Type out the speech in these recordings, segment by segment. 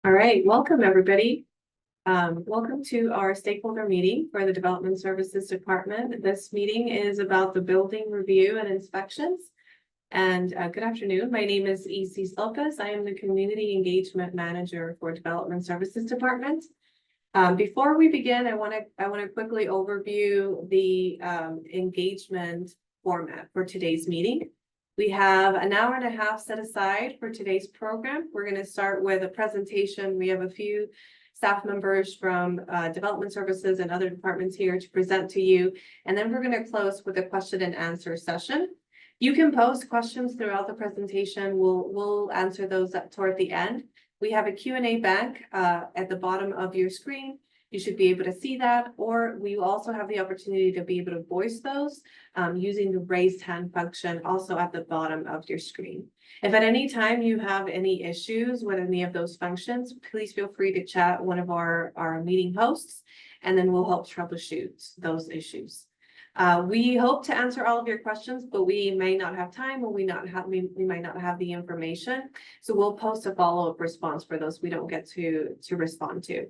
All right, welcome everybody. Welcome to our stakeholder meeting for the Development Services Department. This meeting is about the building review and inspections. And good afternoon. My name is E.C. Slocus. I am the Community Engagement Manager for Development Services Department. Before we begin, I want to quickly overview the engagement format for today's meeting. We have an hour and a half set aside for today's program. We're going to start with a presentation. We have a few staff members from Development Services and other departments here to present to you. And then we're going to close with a question and answer session. You can post questions throughout the presentation. We'll answer those toward the end. We have a Q&A bank at the bottom of your screen. You should be able to see that, or we also have the opportunity to be able to voice those using the raised hand function also at the bottom of your screen. If at any time you have any issues with any of those functions, please feel free to chat one of our meeting hosts, and then we'll help troubleshoot those issues. We hope to answer all of your questions, but we may not have time, or we might not have the information. So we'll post a follow-up response for those we don't get to respond to.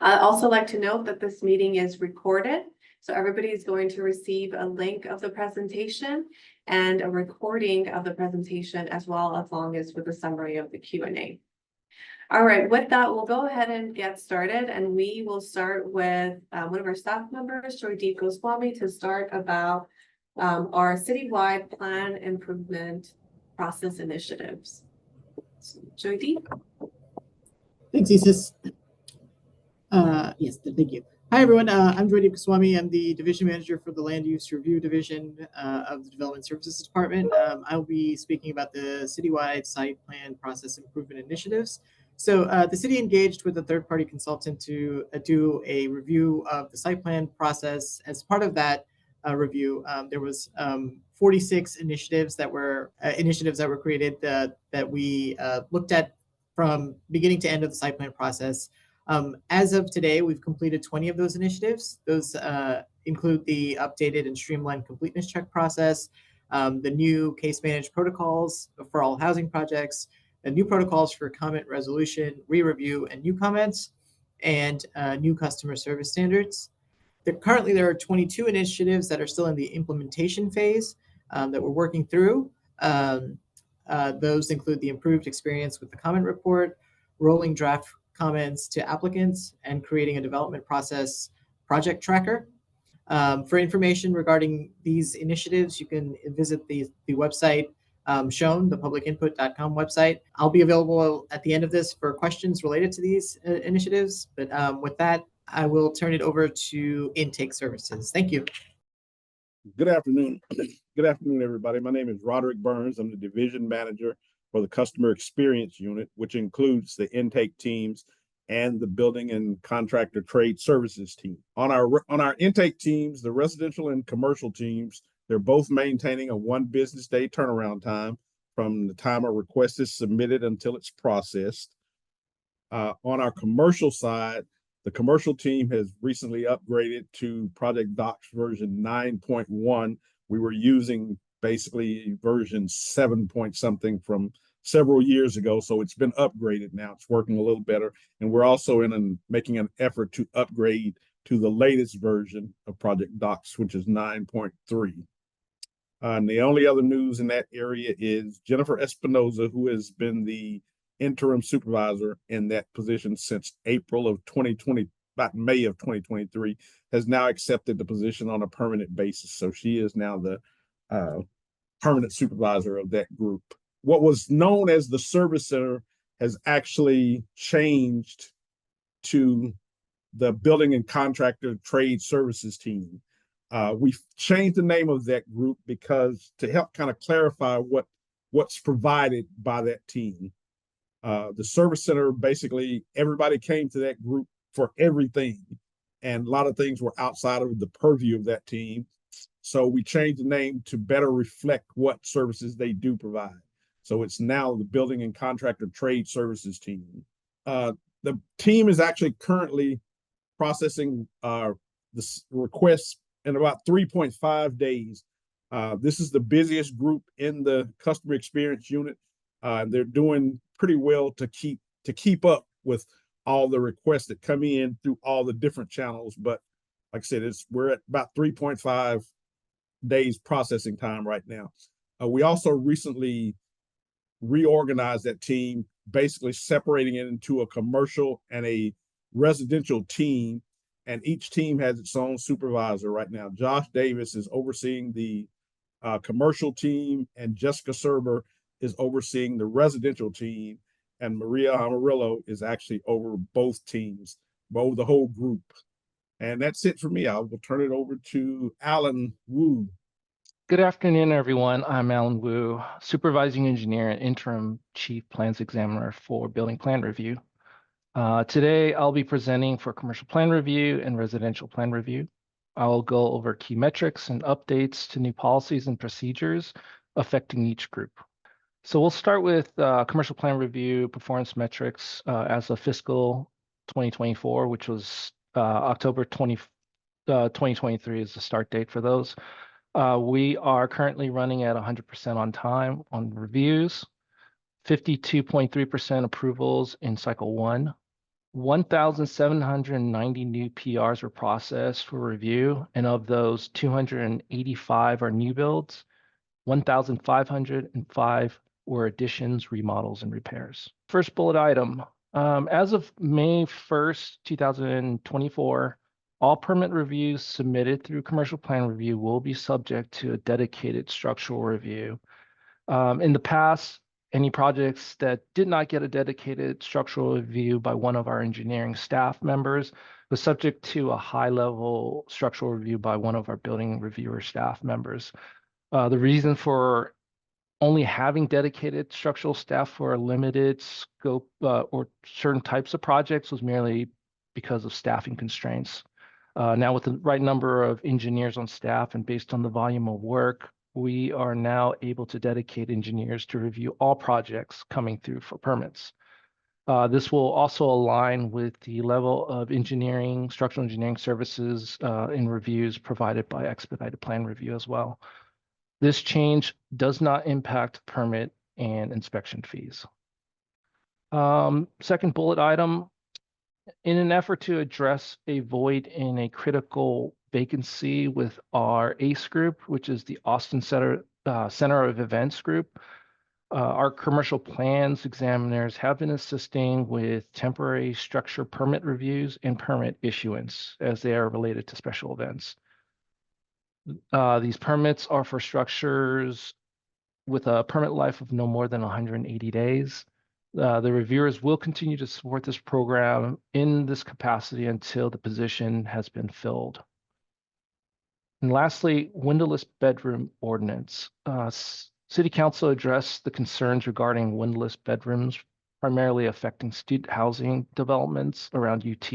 I'd also like to note that this meeting is recorded. So everybody is going to receive a link of the presentation and a recording of the presentation as well, as long as with a summary of the Q&A. All right, with that, we'll go ahead and get started, and we will start with one of our staff members, Joydeep Goswami, to start about our citywide plan improvement process initiatives. So, Joydeep. Thanks, Isis. Yes, thank you. Hi, everyone. I'm Joydeep Goswami. I'm the Division Manager for the Land Use Review Division of the Development Services Department. I'll be speaking about the citywide site plan process improvement initiatives. So the city engaged with a third-party consultant to do a review of the site plan process. As part of that review, there was 46 initiatives that were created that we looked at from beginning to end of the site plan process. As of today, we've completed 20 of those initiatives. Those include the updated and streamlined completeness check process, the new case managed protocols for all housing projects, the new protocols for comment resolution, re-review, and new comments, and new customer service standards. Currently, there are 22 initiatives that are still in the implementation phase that we're working through. Those include the improved experience with the comment report, rolling draft comments to applicants, and creating a development process project tracker. For information regarding these initiatives, you can visit the website shown, the publicinput.com website. I'll be available at the end of this for questions related to these initiatives. But with that, I will turn it over to Intake Services. Thank you. Good afternoon. Good afternoon, everybody. My name is Roderick Burns. I'm the Division Manager for the Customer Experience Unit, which includes the intake teams and the Building and Contractor Trade Services team. On our intake teams, the residential and commercial teams, they're both maintaining a 1 business day turnaround time from the time a request is submitted until it's processed. On our commercial side, the commercial team has recently upgraded to Project Docs version 9.1. We were using basically version 7 point something from several years ago, so it's been upgraded now. It's working a little better, and we're also making an effort to upgrade to the latest version of Project Docs, which is 9.3. And the only other news in that area is Jennifer Espinoza, who has been the interim supervisor in that position since April of 2020, about May of 2023, has now accepted the position on a permanent basis. So she is now the permanent supervisor of that group. What was known as the Service Center has actually changed to the Building and Contractor Trade Services team. We've changed the name of that group because to help kind of clarify what's provided by that team. The Service Center, basically, everybody came to that group for everything, and a lot of things were outside of the purview of that team. So we changed the name to better reflect what services they do provide. So it's now the Building and Contractor Trade Services team. The team is actually currently processing the requests in about 3.5 days. This is the busiest group in the customer experience unit. They're doing pretty well to keep to keep up with all the requests that come in through all the different channels. But like I said, we're at about 3.5 days processing time right now. We also recently reorganized that team, basically separating it into a commercial and a residential team. And each team has its own supervisor right now. Josh Davis is overseeing the commercial team, and Jessica Serber is overseeing the residential team. And Maria Amarillo is actually over both teams, over the whole group. And that's it for me. I will turn it over to Alan Wu. Good afternoon, everyone. I'm Alan Wu, Supervising Engineer and Interim Chief Plans Examiner for Building Plan Review. Today, I'll be presenting for Commercial Plan Review and Residential Plan Review. I'll go over key metrics and updates to new policies and procedures affecting each group. So we'll start with Commercial Plan Review performance metrics as of fiscal 2024, which was October 2023 is the start date for those. We are currently running at 100% on time on reviews, 52.3% approvals in cycle 1, 1,790 new PRs were processed for review, and of those, 285 are new builds, 1,505 were additions, remodels, and repairs. First bullet item, as of May 1st, 2024, all permit reviews submitted through Commercial Plan Review will be subject to a dedicated structural review. In the past, any projects that did not get a dedicated structural review by one of our engineering staff members was subject to a high-level structural review by one of our building reviewer staff members. The reason for only having dedicated structural staff for a limited scope or certain types of projects was merely because of staffing constraints. Now with the right number of engineers on staff and based on the volume of work, we are now able to dedicate engineers to review all projects coming through for permits. This will also align with the level of structural engineering services in reviews provided by Expedited Plan Review as well. This change does not impact permit and inspection fees. Second bullet item, in an effort to address a void in a critical vacancy with our ACE group, which is the Austin Center of Events group, our commercial plans examiners have been assisting with temporary structure permit reviews and permit issuance as they are related to special events. These permits are for structures with a permit life of no more than 180 days. The reviewers will continue to support this program in this capacity until the position has been filled. And lastly, windowless bedroom ordinance. City Council addressed the concerns regarding windowless bedrooms, primarily affecting student housing developments around UT.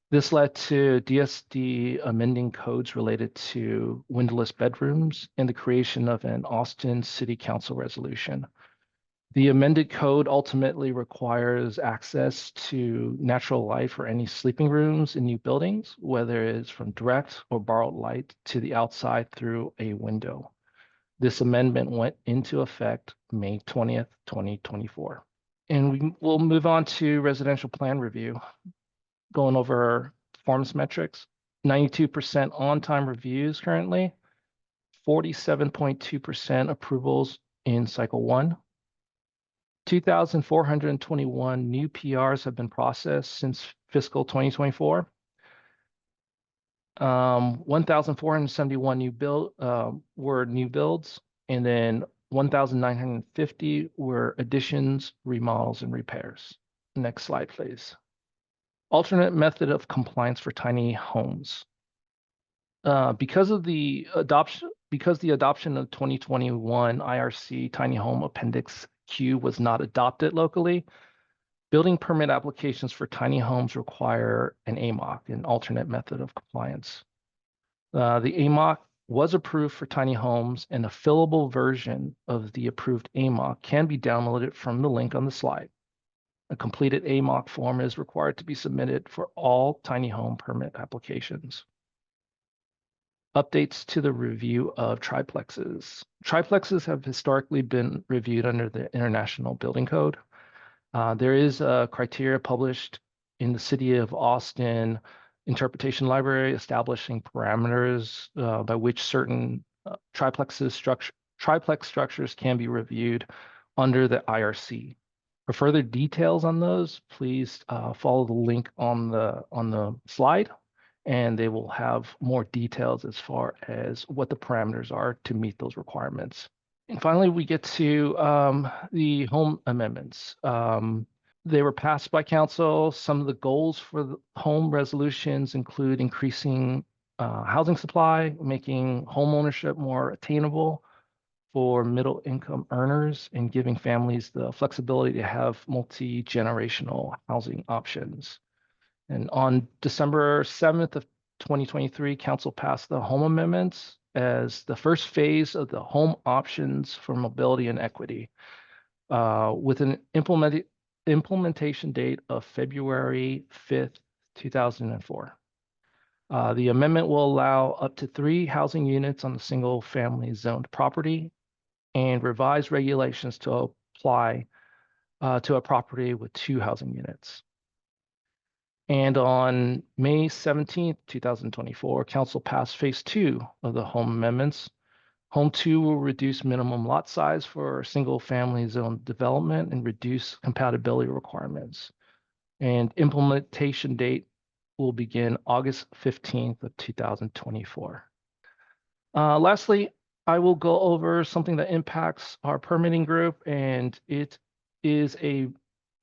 This led to DSD amending codes related to windowless bedrooms and the creation of an Austin City Council resolution. The amended code ultimately requires access to natural light for any sleeping rooms in new buildings, whether it's from direct or borrowed light to the outside through a window. This amendment went into effect May 20th, 2024. And we'll move on to residential plan review, going over performance metrics. 92% on-time reviews currently, 47.2% approvals in cycle 1. 2,421 new PRs have been processed since fiscal 2024. 1,471 were new builds, and then 1,950 were additions, remodels, and repairs. Next slide, please. Alternate method of compliance for tiny homes. Because the adoption of 2021 IRC Tiny Home Appendix Q was not adopted locally, building permit applications for tiny homes require an AMOC, an alternate method of compliance. The AMOC was approved for tiny homes, and a fillable version of the approved AMOC can be downloaded from the link on the slide. A completed AMOC form is required to be submitted for all tiny home permit applications. Updates to the review of triplexes. Triplexes have historically been reviewed under the International Building Code. There is a criteria published in the City of Austin Interpretation Library establishing parameters by which certain triplex structures can be reviewed under the IRC. For further details on those, please follow the link on the slide, and they will have more details as far as what the parameters are to meet those requirements. And finally, we get to the home amendments. They were passed by council. Some of the goals for the home resolutions include increasing housing supply, making home ownership more attainable for middle income earners, and giving families the flexibility to have multi-generational housing options. And on December 7th of 2023, council passed the home amendments as the first phase of the home options for mobility and equity, with an implementation date of February 5th, 2004. The amendment will allow up to 3 housing units on a single family zoned property and revise regulations to apply to a property with 2 housing units. And on May 17th, 2024, council passed phase 2 of the home amendments. Home 2 will reduce minimum lot size for single family zone development and reduce compatibility requirements. And implementation date will begin August 15th of 2024. Lastly, I will go over something that impacts our permitting group, and it is in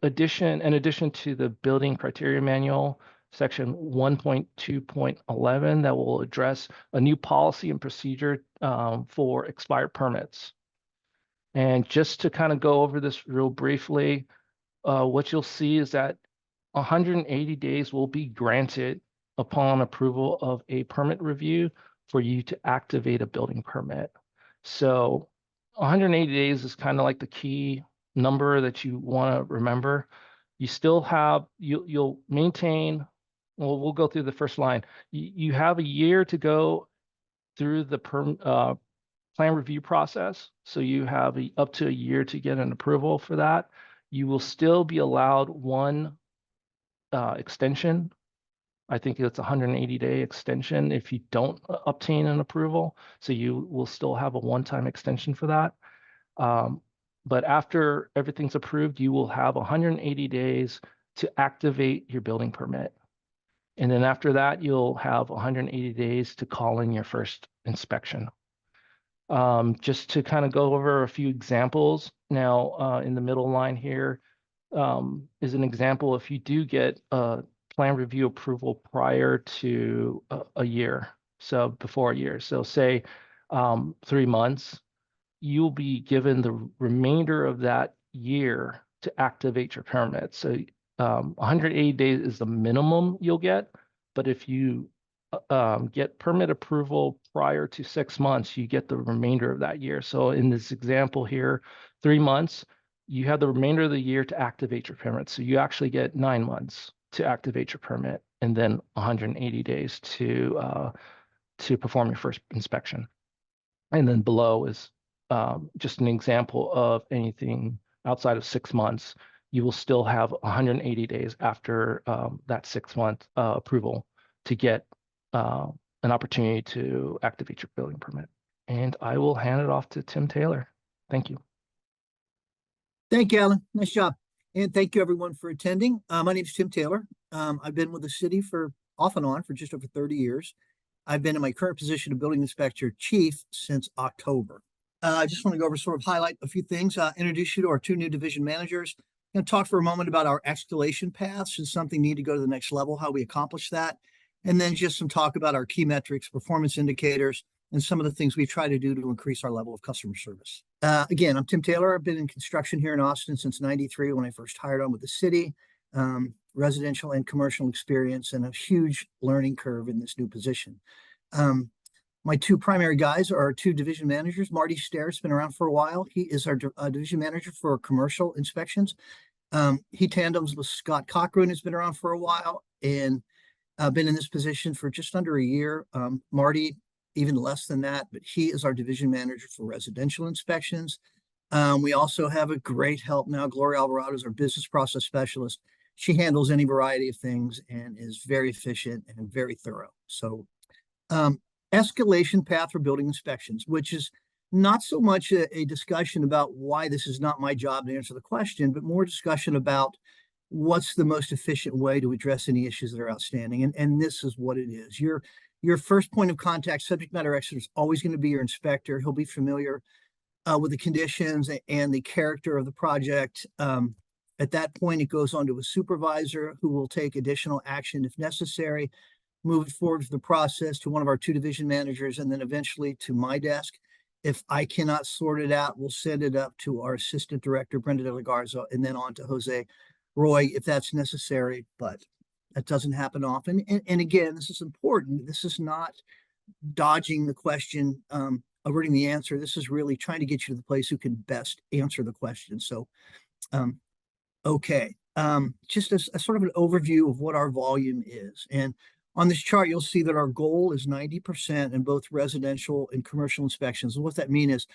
addition to the building criteria manual, section 1.2.11, that will address a new policy and procedure for expired permits. And just to kind of go over this real briefly, what you'll see is that 180 days will be granted upon approval of a permit review for you to activate a building permit. So 180 days is kind of like the key number that you want to remember. You still have, you'll maintain, well, we'll go through the first line. You have a year to go through the plan review process. So you have up to a year to get an approval for that. You will still be allowed 1 extension. I think it's a 180-day extension if you don't obtain an approval. So you will still have a one-time extension for that. But after everything's approved, you will have 180 days to activate your building permit. And then after that, you'll have 180 days to call in your first inspection. Just to kind of go over a few examples. Now, in the middle line here is an example. If you do get a plan review approval prior to a year, so before a year, so say 3 months, you'll be given the remainder of that year to activate your permit. So 180 days is the minimum you'll get, but if you get permit approval prior to 6 months, you get the remainder of that year. So in this example here, 3 months, you have the remainder of the year to activate your permit. So you actually get 9 months to activate your permit, and then 180 days to perform your first inspection. And then below is just an example of anything outside of 6 months. You will still have 180 days after that 6-month approval to get an opportunity to activate your building permit. And I will hand it off to Tim Taylor. Thank you. Thank you, Alan. Nice job. And thank you everyone for attending. My name is Tim Taylor. I've been with the city off and on for just over 30 years. I've been in my current position of building inspector chief since October. I just want to go over highlight a few things, introduce you to our 2 new division managers. I'm going to talk for a moment about our escalation paths. Should something need to go to the next level, how we accomplish that. And then just some talk about our key metrics, performance indicators, and some of the things we try to do to increase our level of customer service. Again, I'm Tim Taylor. I've been in construction here in Austin since '93 when I first hired on with the city. Residential and commercial experience and a huge learning curve in this new position. My 2 primary guys are our 2 division managers. Marty Stair's been around for a while. He is our division manager for commercial inspections. He tandems with Scott Cochran, who's been around for a while, and been in this position for just under a year. Marty, even less than that, but he is our division manager for residential inspections. We also have a great help now. Gloria Alvarado is our business process specialist. She handles any variety of things and is very efficient and very thorough. So escalation path for building inspections, which is not so much a discussion about why this is not my job to answer the question, but more discussion about what's the most efficient way to address any issues that are outstanding. And this is what it is. Your first point of contact, subject matter expert, is always going to be your inspector. He'll be familiar with the conditions and the character of the project. At that point, it goes on to a supervisor who will take additional action if necessary, move it forward to the process to one of our 2 division managers, and then eventually to my desk. If I cannot sort it out, we'll send it up to our assistant director, Brenda De La Garza, and then on to Jose Roy if that's necessary, but that doesn't happen often. And again, this is important. This is not dodging the question, averting the answer. This is really trying to get you to the place who can best answer the question. So, okay, just a sort of an overview of what our volume is. And on this chart, you'll see that our goal is 90% in both residential and commercial inspections. And what that means is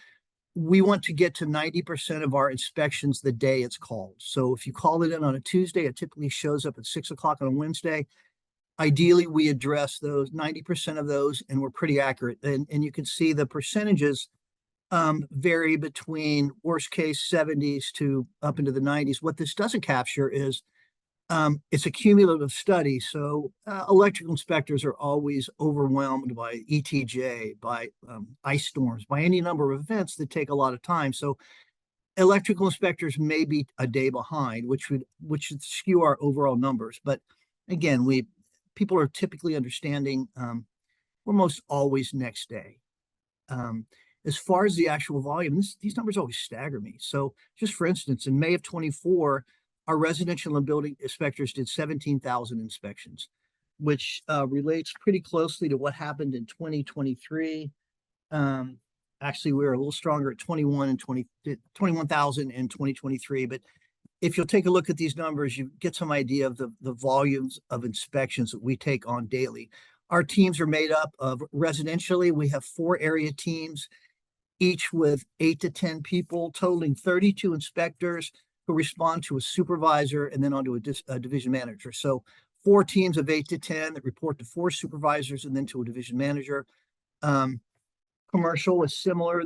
we want to get to 90% of our inspections the day it's called. So if you call it in on a Tuesday, it typically shows up at 6 o'clock on a Wednesday. Ideally, we address those 90% of those, and we're pretty accurate. And you can see the percentages vary between worst case 70s to up into the 90s. What this doesn't capture is it's a cumulative study. So electrical inspectors are always overwhelmed by ETJ, by ice storms, by any number of events that take a lot of time. So electrical inspectors may be a day behind, which should skew our overall numbers. But again, people are typically understanding we're most always next day. As far as the actual volume, these numbers always stagger me. So just for instance, in May of 24, our residential and building inspectors did 17,000 inspections, which relates pretty closely to what happened in 2023. Actually, we were a little stronger at 21,000 in 2023. But if you'll take a look at these numbers, you get some idea of the volumes of inspections that we take on daily. Our teams are made up of residentially, we have 4 area teams, each with 8 to 10 people, totaling 32 inspectors who respond to a supervisor and then onto a division manager. So 4 teams of 8 to 10 that report to 4 supervisors and then to a division manager. Commercial is similar.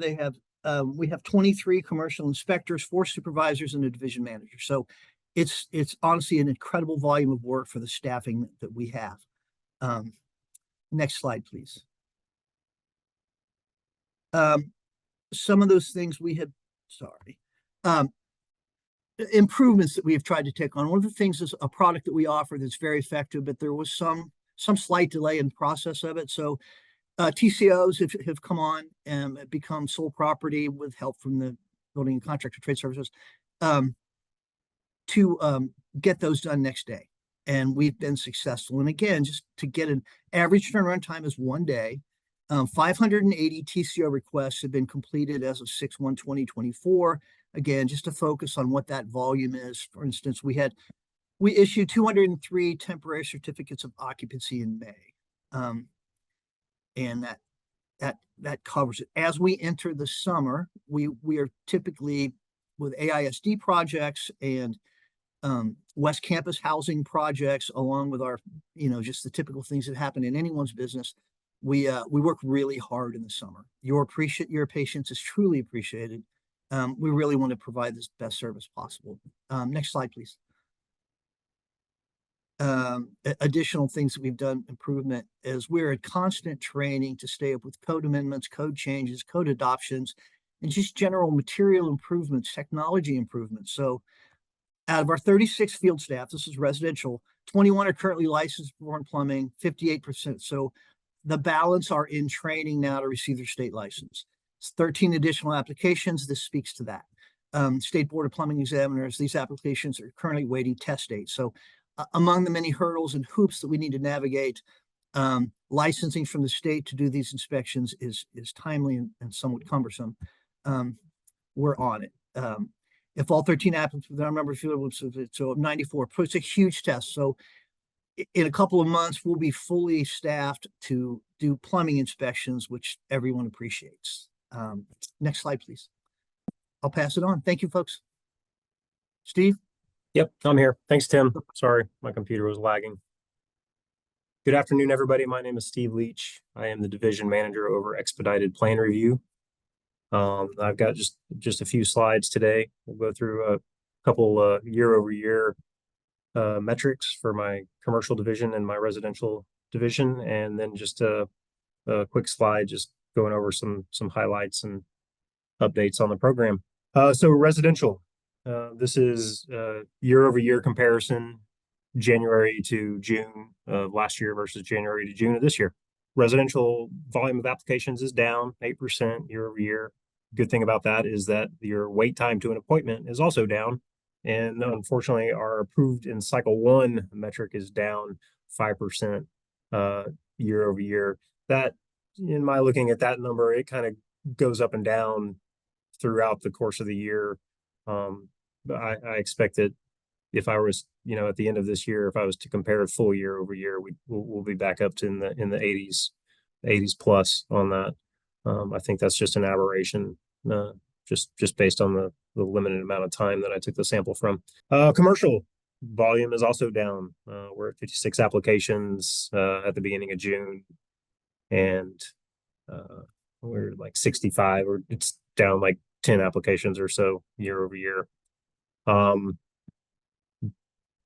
We have 23 commercial inspectors, 4 supervisors, and a division manager. So it's honestly an incredible volume of work for the staffing that we have. Next slide, please. Some of those things we have, improvements that we have tried to take on. One of the things is a product that we offer that's very effective, but there was some slight delay in the process of it. So TCOs have come on and become sole property with help from the Building and Contractor Trade Services to get those done next day. And we've been successful. And again, just to get an average turnaround time is 1 day. 580 TCO requests have been completed as of 6/1/2024. Again, just to focus on what that volume is. For instance, we issued 203 temporary certificates of occupancy in May. And that covers it. As we enter the summer, we are typically with AISD projects and West Campus housing projects, along with our, just the typical things that happen in anyone's business. We work really hard in the summer. Your patience is truly appreciated. We really want to provide this best service possible. Next slide, please. Additional things that we've done improvement is we're at constant training to stay up with code amendments, code changes, code adoptions, and just general material improvements, technology improvements. So out of our 36 field staff, this is residential, 21 are currently licensed for plumbing, 58%. So the balance are in training now to receive their state license. It's 13 additional applications. This speaks to that. State Board of Plumbing examiners, these applications are currently waiting test dates. So among the many hurdles and hoops that we need to navigate, licensing from the state to do these inspections is timely and somewhat cumbersome. We're on it. If all 13 applicants with our member field, so 94, it's a huge test. So in a couple of months, we'll be fully staffed to do plumbing inspections, which everyone appreciates. Next slide, please. I'll pass it on. Thank you, folks. Steve? Yep, I'm here. Thanks, Tim. Sorry, my computer was lagging. Good afternoon, everybody. My name is Steve Leach. I am the division manager over Expedited Plan Review. I've got just a few slides today. We'll go through a couple year-over-year metrics for my commercial division and my residential division, and then just a quick slide just going over some highlights and updates on the program. So residential. This is year-over-year comparison, January to June of last year versus January to June of this year. Residential volume of applications is down 8% year over year. Good thing about that is that your wait time to an appointment is also down. And unfortunately, our approved in cycle 1 metric is down 5% year over year. That, in my looking at that number, it kind of goes up and down throughout the course of the year. But I expect that if I was, at the end of this year, if I was to compare it full year over year, we'll be back up to in the 80s plus on that. I think that's just an aberration, just based on the limited amount of time that I took the sample from. Commercial volume is also down. We're at 56 applications at the beginning of June, and we're like 65, or it's down like 10 applications or so year over year.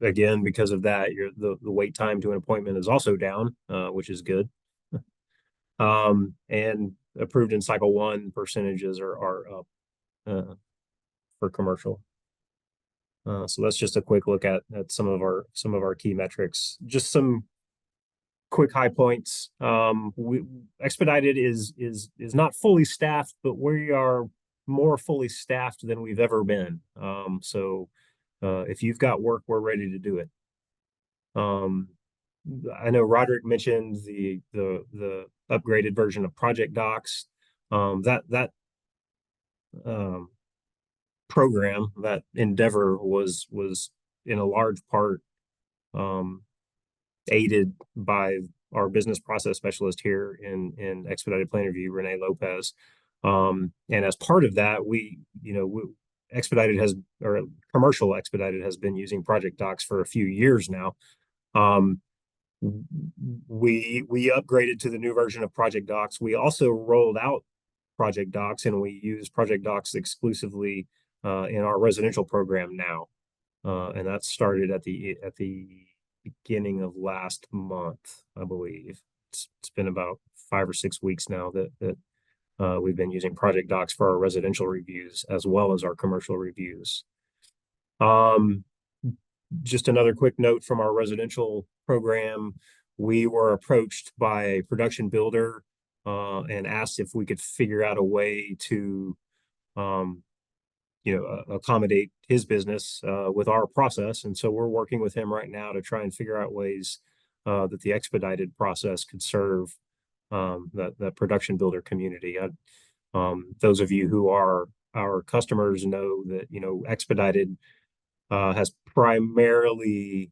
Again, because of that, the wait time to an appointment is also down, which is good. And approved in cycle 1 percentages are up for commercial. So that's just a quick look at some of our key metrics. Just some quick high points. Expedited is not fully staffed, but we are more fully staffed than we've ever been. So if you've got work, we're ready to do it. I know Roderick mentioned the upgraded version of Project Docs. That program, that endeavor was in a large part aided by our business process specialist here in Expedited Plan Review, Renee Lopez. And as part of that, Expedited has, or commercial Expedited has been using Project Docs for a few years now. We upgraded to the new version of Project Docs. We also rolled out Project Docs, and we use Project Docs exclusively in our residential program now. And that started at the beginning of last month, I believe. It's been about 5 or 6 weeks now that we've been using Project Docs for our residential reviews as well as our commercial reviews. Just another quick note from our residential program. We were approached by a production builder and asked if we could figure out a way to accommodate his business with our process. And so we're working with him right now to try and figure out ways that the expedited process could serve that production builder community. Those of you who are our customers know that expedited has primarily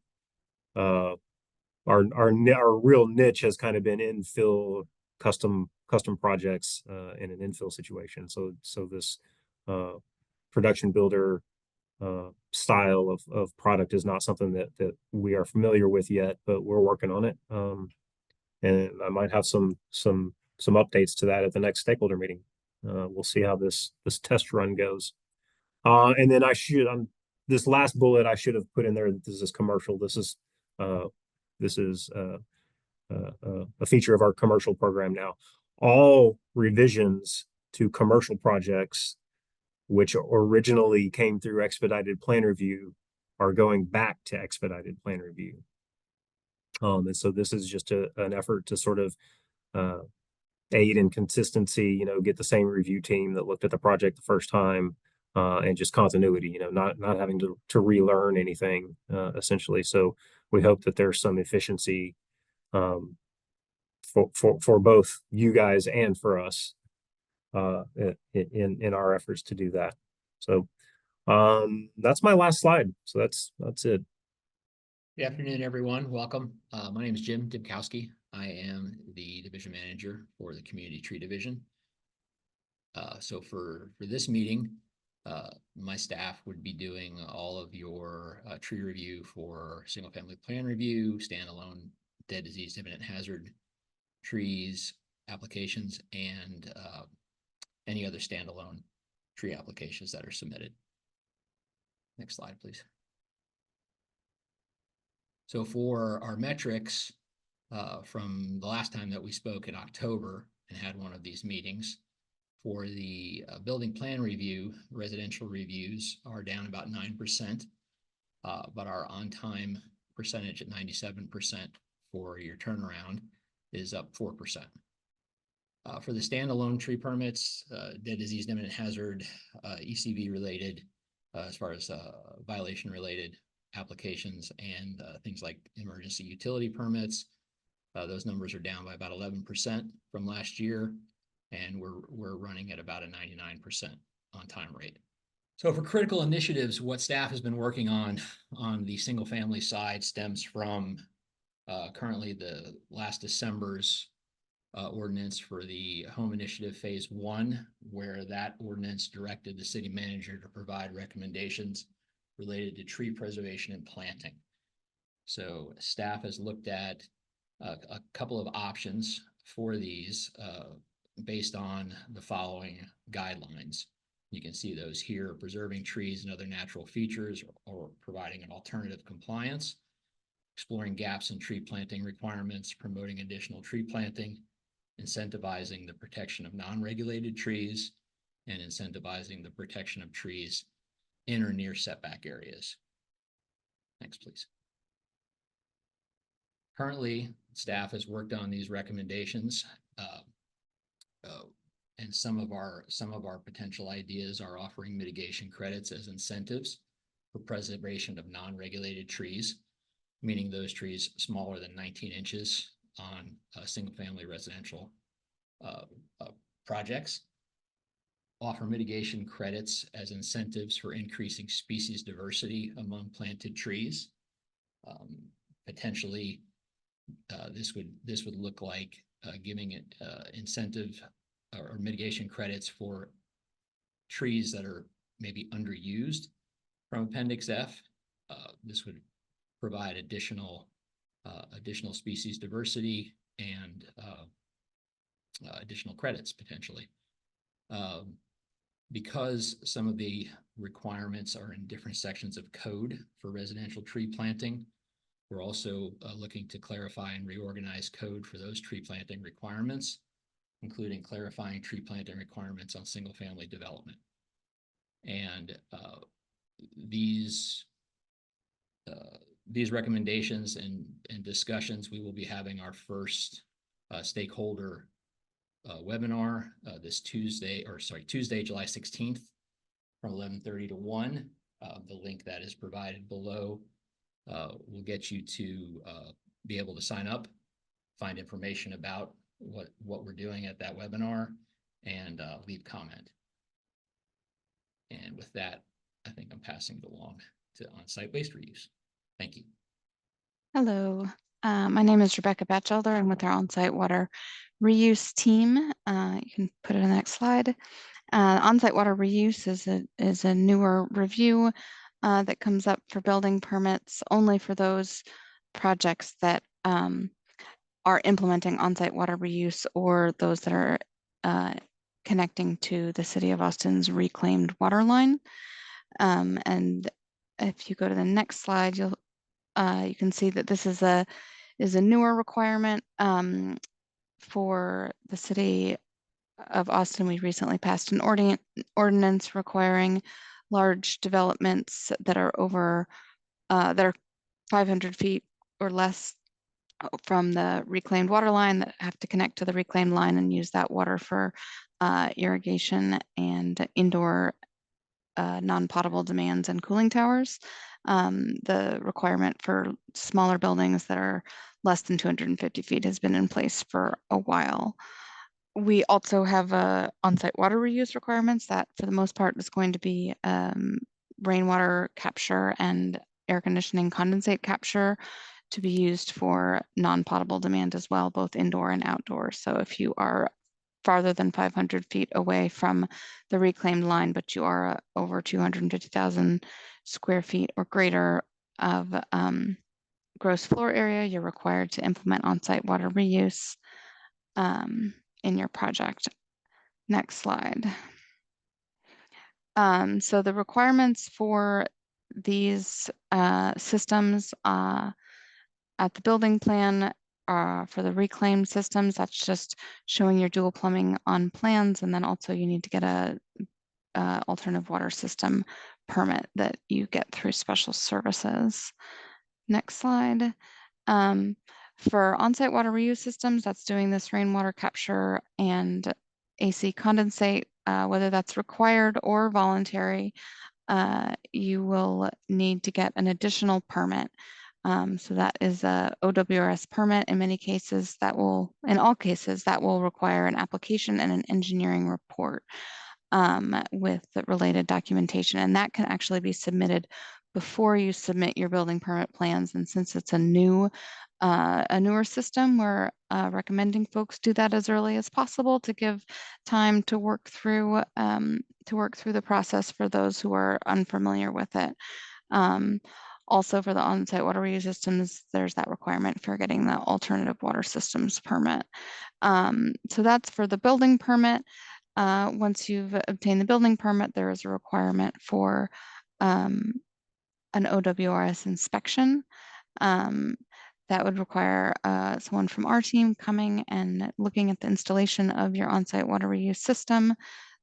our real niche has kind of been infill custom projects in an infill situation. So this production builder style of product is not something that we are familiar with yet, but we're working on it. And I might have some updates to that at the next stakeholder meeting. We'll see how this test run goes. And then this last bullet I should have put in there. This is commercial. This is a feature of our commercial program now. All revisions to commercial projects, which originally came through Expedited Plan Review, are going back to Expedited Plan Review. And so this is just an effort to sort of aid in consistency, get the same review team that looked at the project the first time, and just continuity, not having to relearn anything, essentially. So we hope that there's some efficiency for both you guys and for us in our efforts to do that. So that's my last slide. So that's it. Good afternoon, everyone. Welcome. My name is Jim Dibkowski. I am the division manager for the Community Tree Division. So for this meeting, my staff would be doing all of your tree review for single family plan review, standalone dead, diseased, imminent hazard trees applications, and any other standalone tree applications that are submitted. Next slide, please. So for our metrics, from the last time that we spoke in October and had one of these meetings, for the building plan review, residential reviews are down about 9%, but our on-time percentage at 97% for your turnaround is up 4%. For the standalone tree permits, dead, diseased, imminent hazard, ECV related, as far as violation related applications and things like emergency utility permits, those numbers are down by about 11% from last year, and we're running at about a 99% on time rate. So for critical initiatives, what staff has been working on the single family side stems from currently the last December's ordinance for the home initiative phase 1, where that ordinance directed the city manager to provide recommendations related to tree preservation and planting. So staff has looked at a couple of options for these based on the following guidelines. You can see those here: preserving trees and other natural features, or providing an alternative compliance, exploring gaps in tree planting requirements, promoting additional tree planting, incentivizing the protection of non-regulated trees, and incentivizing the protection of trees in or near setback areas. Next, please. Currently, staff has worked on these recommendations, and some of our potential ideas are offering mitigation credits as incentives for preservation of non-regulated trees, meaning those trees smaller than 19 inches on single-family residential projects. Offer mitigation credits as incentives for increasing species diversity among planted trees. Potentially, this would look like giving it incentive or mitigation credits for trees that are maybe underused from Appendix F. This would provide additional species diversity and additional credits potentially. Because some of the requirements are in different sections of code for residential tree planting, we're also looking to clarify and reorganize code for those tree planting requirements, including clarifying tree planting requirements on single family development. And these recommendations and discussions, we will be having our first stakeholder webinar this Tuesday, July 16th from 11:30 to 1. The link that is provided below will get you to be able to sign up, find information about what we're doing at that webinar, and leave comment. And with that, I think I'm passing it along to on-site waste reuse. Thank you. Hello, my name is Rebecca Batchelder. I'm with our on-site water reuse team. You can put it in the next slide. On-site water reuse is a newer review that comes up for building permits only for those projects that are implementing on-site water reuse, or those that are connecting to the City of Austin's reclaimed water line. And if you go to the next slide, you can see that this is a newer requirement for the City of Austin. We recently passed an ordinance requiring large developments that are over that are 500 feet or less from the reclaimed water line, that have to connect to the reclaimed line and use that water for irrigation and indoor non-potable demands and cooling towers. The requirement for smaller buildings that are less than 250 feet has been in place for a while. We also have on-site water reuse requirements that, for the most part, is going to be rainwater capture and air conditioning condensate capture to be used for non-potable demand as well, both indoor and outdoor. So if you are farther than 500 feet away from the reclaimed line, but you are over 250,000 square feet or greater of gross floor area, you're required to implement on-site water reuse in your project. Next slide. So the requirements for these systems at the building plan for the reclaimed systems, that's just showing your dual plumbing on plans, and then also you need to get a alternative water system permit that you get through special services. Next slide. For on-site water reuse systems, that's doing this rainwater capture and AC condensate, whether that's required or voluntary, you will need to get an additional permit. So that is a OWRS permit. In many cases, in all cases, that will require an application and an engineering report with the related documentation. And that can actually be submitted before you submit your building permit plans. And since it's a newer system, we're recommending folks do that as early as possible to give time to work through the process for those who are unfamiliar with it. Also, for the on-site water reuse systems, there's that requirement for getting the alternative water systems permit. So that's for the building permit. Once you've obtained the building permit, there is a requirement for an OWRS inspection. That would require someone from our team coming and looking at the installation of your on-site water reuse system,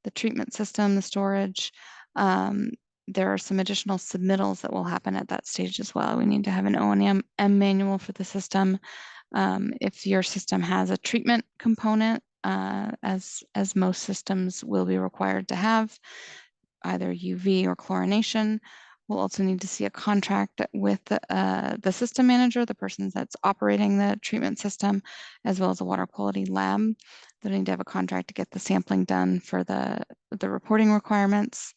the treatment system, the storage. There are some additional submittals that will happen at that stage as well. We need to have an O&M manual for the system. If your system has a treatment component, as most systems will be required to have, either UV or chlorination. We'll also need to see a contract with the system manager, the person that's operating the treatment system, as well as a water quality lab. They'll need to have a contract to get the sampling done for the reporting requirements.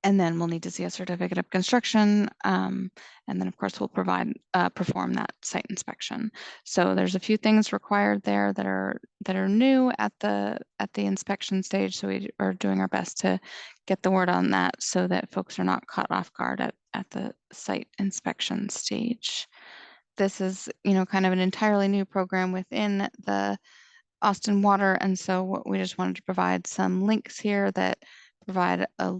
And then we'll need to see a certificate of construction. And then of course we'll perform that site inspection. So there's a few things required there that are new at the inspection stage. So we are doing our best to get the word on that so that folks are not caught off guard at the site inspection stage. This is, kind of an entirely new program within the Austin Water. And so we just wanted to provide some links here that provide a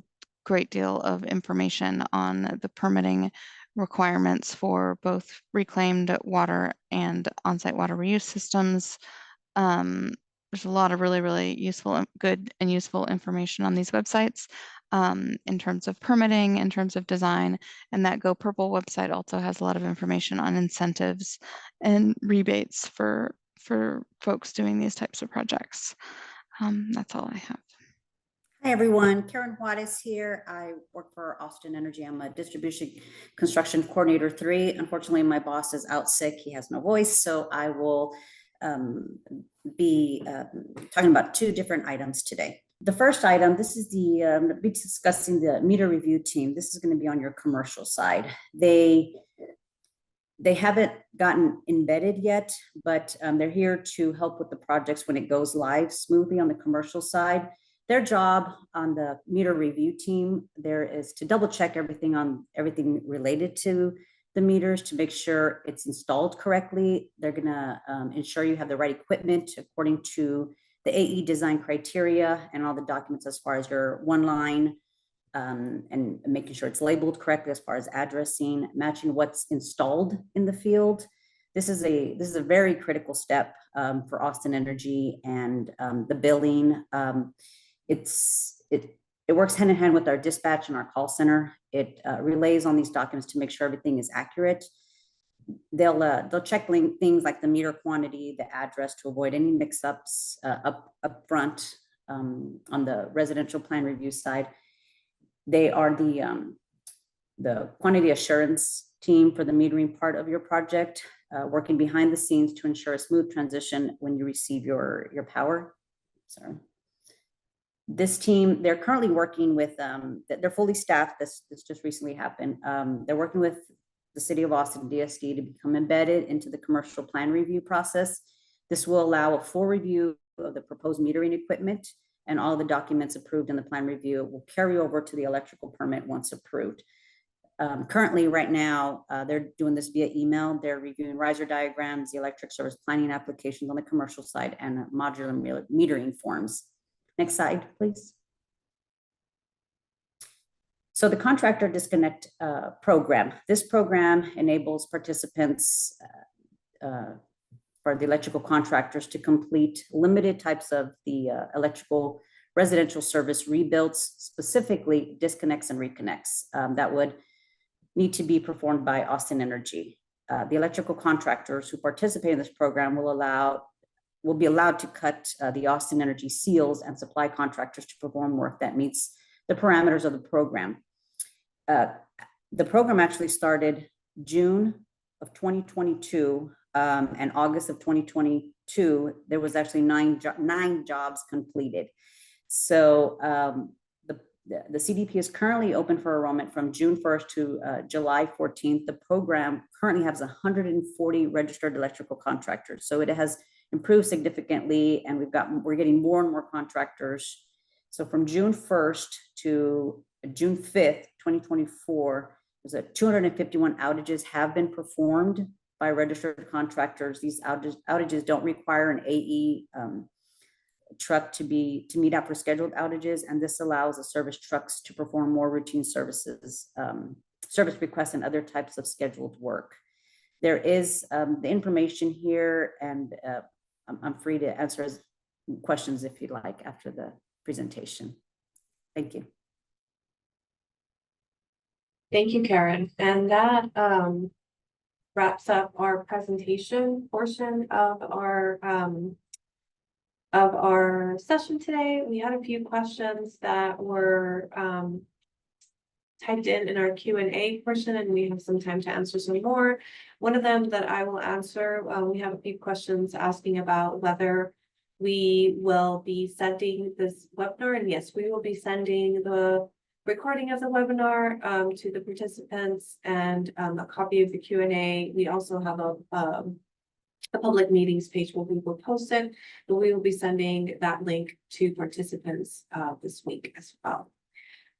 great deal of information on the permitting requirements for both reclaimed water and on-site water reuse systems. There's a lot of really, really useful, good and useful information on these websites in terms of permitting, in terms of design, and that Go Purple website also has a lot of information on incentives and rebates for folks doing these types of projects. That's all I have. Hi, everyone. Karen Juarez here. I work for Austin Energy. I'm a distribution construction coordinator 3. Unfortunately, my boss is out sick. He has no voice. So I will be talking about 2 different items today. The first item, this is be discussing the meter review team. This is going to be on your commercial side. They haven't gotten embedded yet, but they're here to help with the projects when it goes live smoothly on the commercial side. Their job on the meter review team there is to double check everything related to the meters to make sure it's installed correctly. They're gonna ensure you have the right equipment according to the AE design criteria and all the documents as far as your one line and making sure it's labeled correctly as far as addressing, matching what's installed in the field. This is a very critical step for Austin Energy and the billing. It works hand in hand with our dispatch and our call center. It relays on these documents to make sure everything is accurate. They'll check things like the meter quantity, the address to avoid any mix-ups up front on the residential plan review side. They are the quantity assurance team for the metering part of your project, working behind the scenes to ensure a smooth transition when you receive your power. Sorry. This team, they're currently working with, they're fully staffed. This just recently happened. They're working with the City of Austin DSD to become embedded into the commercial plan review process. This will allow a full review of the proposed metering equipment, and all the documents approved in the plan review will carry over to the electrical permit once approved. Currently, right now, they're doing this via email. They're reviewing riser diagrams, the electric service planning applications on the commercial side, and modular metering forms. Next slide, please. So the contractor disconnect program. This program enables participants for the electrical contractors to complete limited types of the electrical residential service rebuilds, specifically disconnects and reconnects that would need to be performed by Austin Energy. The electrical contractors who participate in this program will be allowed to cut the Austin Energy seals and supply contractors to perform work that meets the parameters of the program. The program actually started June of 2022 and August of 2022. There was actually nine jobs completed. So the CDP is currently open for enrollment from June 1st to July 14th. The program currently has 140 registered electrical contractors. So it has improved significantly, and we're getting more and more contractors. So from June 1st to June 5th, 2024, there's 251 outages have been performed by registered contractors. These outages don't require an AE truck to meet up for scheduled outages, and this allows the service trucks to perform more routine services, service requests, and other types of scheduled work. There is the information here, and I'm free to answer questions if you'd like after the presentation. Thank you. Thank you, Karen. And that wraps up our presentation portion of our session today. We had a few questions that were typed in our Q&A portion, and we have some time to answer some more. One of them that I will answer, we have a few questions asking about whether we will be sending this webinar, and yes, we will be sending the recording of the webinar to the participants and a copy of the Q&A. We also have a public meetings page where we will post it, but we will be sending that link to participants this week as well.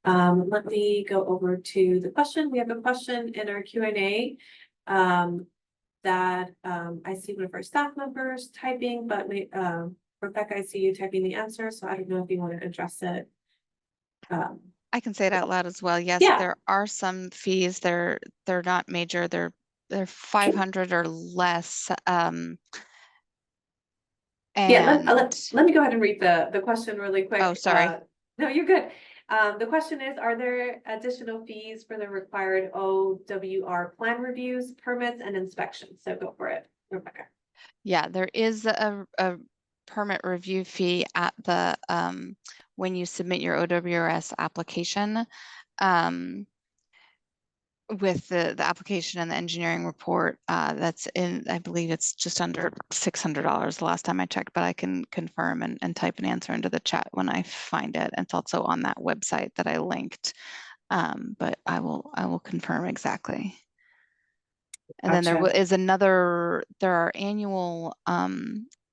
Let me go over to the question. We have a question in our Q&A that I see one of our staff members typing, but Rebecca, I see you typing the answer, so I don't know if you want to address it. I can say it out loud as well. Yes, Yeah. There are some fees. They're not major. They're 500 or less. Yeah, let me go ahead and read the question really quick. Oh, sorry. No, you're good. The question is, are there additional fees for the required OWR plan reviews, permits, and inspections? So go for it, Rebecca. Yeah, there is a permit review fee at the when you submit your OWRS application. With the application and the engineering report, that's in, I believe it's just under $600 the last time I checked, but I can confirm and type an answer into the chat when I find it. It's also on that website that I linked, but I will confirm exactly. And then there is there are annual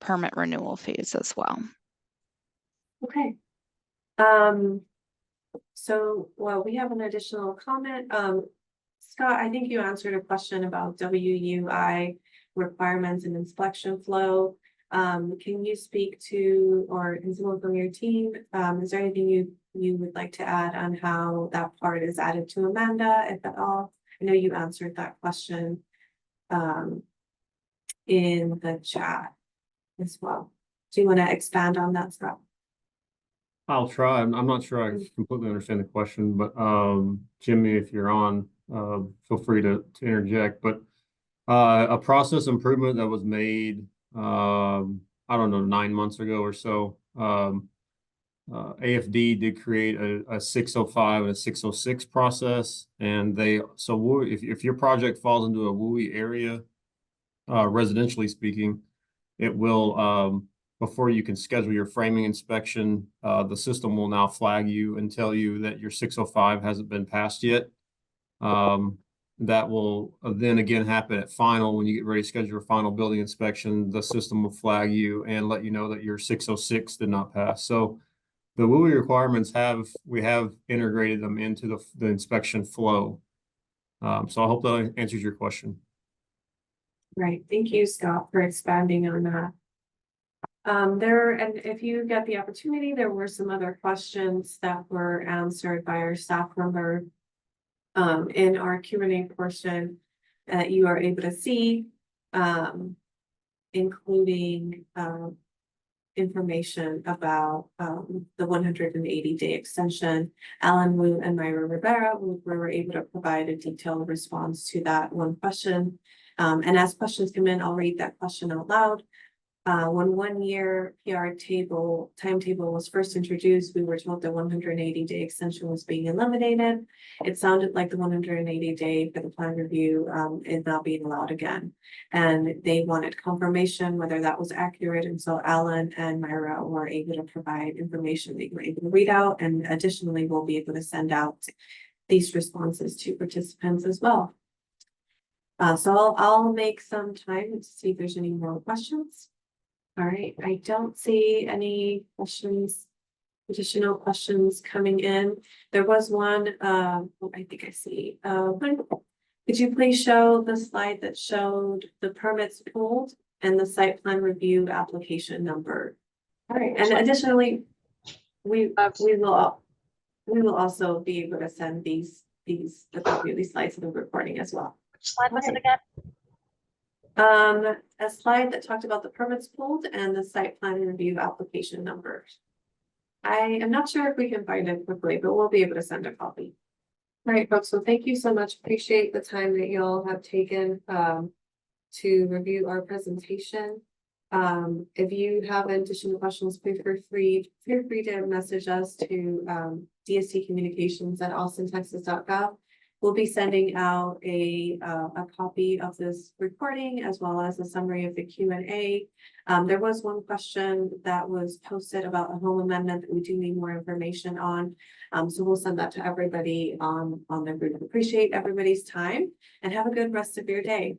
permit renewal fees as well. Okay. So, well, we have an additional comment. Scott, I think you answered a question about WUI requirements and inspection flow. Can you speak to, or can someone from your team, is there anything you would like to add on how that part is added to Amanda, if at all? I know you answered that question in the chat as well. Do you want to expand on that, Scott? I'll try. I'm not sure I completely understand the question, but Jimmy, if you're on, feel free to interject. But a process improvement that was made, I don't know, 9 months ago or so, AFD did create a 605 and a 606 process, and if your project falls into a WUI area, residentially speaking, it will before you can schedule your framing inspection, the system will now flag you and tell you that your 605 hasn't been passed yet. That will then again happen at final. When you get ready to schedule your final building inspection, the system will flag you and let you know that your 606 did not pass. So the WUI requirements we have integrated them into the inspection flow. So I hope that answers your question. Right, thank you, Scott, for expanding on that. And if you get the opportunity, there were some other questions that were answered by our staff member in our Q&A portion that you are able to see, including information about the 180-day extension. Alan Wu and Myra Rivera were able to provide a detailed response to that one question. And as questions come in, I'll read that question out loud. When 1 year PR timetable was first introduced, we were told the 180-day extension was being eliminated. It sounded like the 180-day for the plan review is now being allowed again. And they wanted confirmation whether that was accurate. And so Alan and Myra were able to provide information that you were able to read out. And additionally, we'll be able to send out these responses to participants as well. So I'll make some time to see if there's any more questions. All right, I don't see any questions, additional questions coming in. There was one, I think I see. Could you please show the slide that showed the permits pulled and the site plan review application number? All right, and additionally, we will also be able to send the copy of these slides to the recording as well. Which slide was it again? A slide that talked about the permits pulled and the site plan review application numbers. I am not sure if we can find it quickly, but we'll be able to send a copy. All right, folks, so thank you so much. Appreciate the time that you all have taken to review our presentation. If you have additional questions, feel free to message us to dstcommunications@austintexas.gov. We'll be sending out a copy of this recording as well as a summary of the Q&A. There was one question that was posted about a home amendment that we do need more information on. So we'll send that to everybody on the group. Appreciate everybody's time and have a good rest of your day.